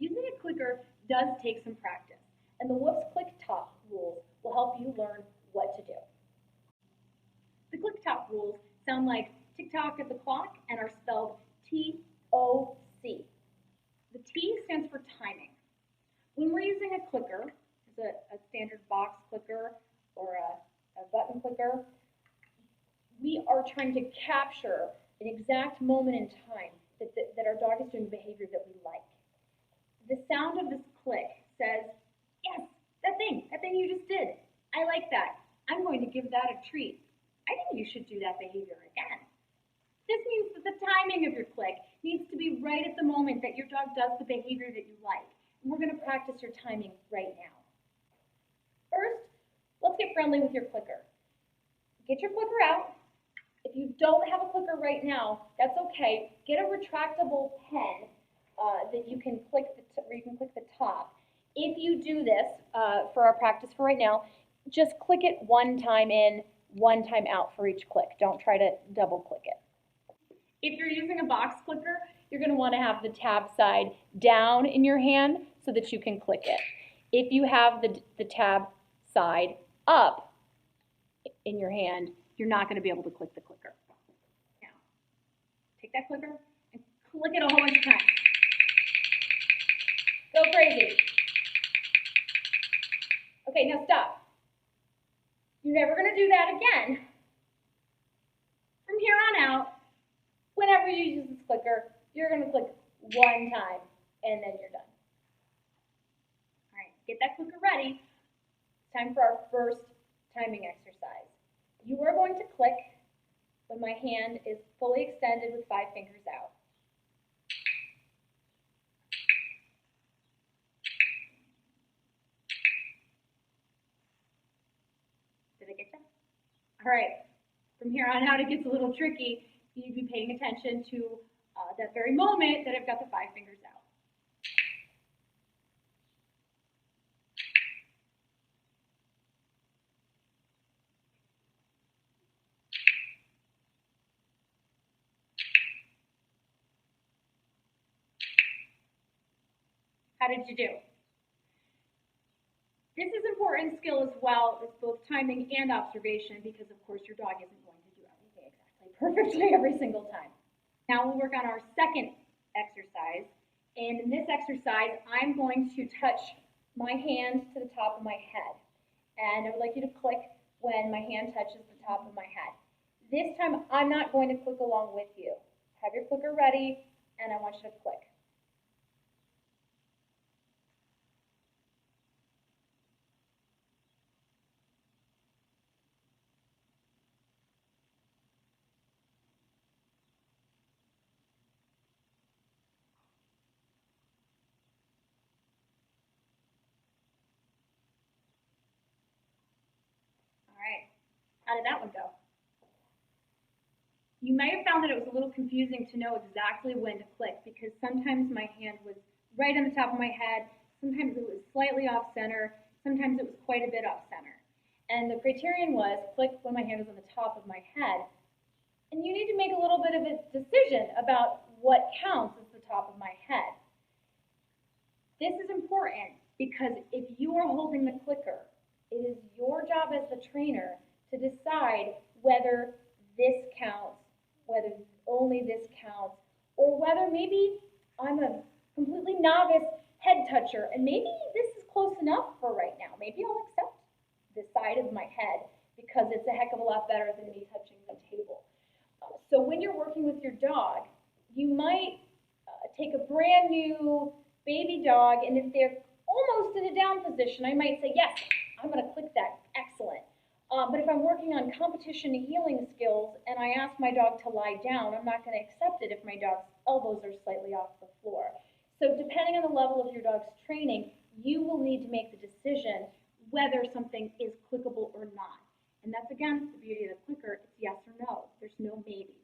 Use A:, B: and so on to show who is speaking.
A: Using a clicker does take some practice, and the WOOFS Click TOC rules will help you learn what to do. The Click TOC rules sound like tick-tock at the clock and are spelled T-O-C. The T stands for timing. When we're using a clicker, a standard box clicker or a button clicker, we are trying to capture an exact moment in time that our dog is doing behavior that we like. The sound of this click says, yes, that thing you just did. I like that. I'm going to give that a treat. I think you should do that behavior again. This means that the timing of your click needs to be right at the moment that your dog does the behavior that you like. And we're going to practice your timing right now. First, let's get friendly with your clicker. Get your clicker out. If you don't have a clicker right now, that's okay. Get a retractable pen that you can click where you can click the top. If you do this for our practice for right now, just click it one time in, one time out for each click. Don't try to double click it. If you're using a box clicker, you're going to want to have the tab side down in your hand so that you can click it. If you have the tab side up in your hand, you're not going to be able to click the clicker. Now, take that clicker and click it a whole bunch of times. Go crazy. Okay, now stop. You're never going to do that again. From here on out, whenever you use this clicker, you're going to click one time, and then you're done. All right, get that clicker ready. It's time for our first timing exercise. You are going to click when my hand is fully extended with 5 fingers out. Did I get you? All right, from here on out, it gets a little tricky. You need to be paying attention to that very moment that I've got the 5 fingers out. How did you do? This is important skill as well as both timing and observation because, of course, your dog isn't going to do everything exactly perfectly every single time. Now we'll work on our second exercise. And in this exercise, I'm going to touch my hand to the top of my head. And I would like you to click when my hand touches the top of my head. This time, I'm not going to click along with you. Have your clicker ready, and I want you to click. How did that one go? You may have found that it was a little confusing to know exactly when to click because sometimes my hand was right on the top of my head, sometimes it was slightly off center, sometimes it was quite a bit off center. And the criterion was click when my hand is on the top of my head. And you need to make a little bit of a decision about what counts as the top of my head. This is important because if you are holding the clicker, it is your job as the trainer to decide whether this counts, whether only this counts, or whether maybe I'm a completely novice head toucher and maybe this is close enough for right now. Maybe I'll accept the side of my head because it's a heck of a lot better than me touching the table. So when you're working with your dog, you might take a brand new baby dog, and if they're almost in a down position, I might say, yes, I'm going to click that, excellent. But if I'm working on competition healing skills and I ask my dog to lie down, I'm not going to accept it if my dog's elbows are slightly off the floor. So depending on the level of your dog's training, you will need to make the decision whether something is clickable or not. And that's, again, the beauty of the clicker. It's yes or no. There's no maybe.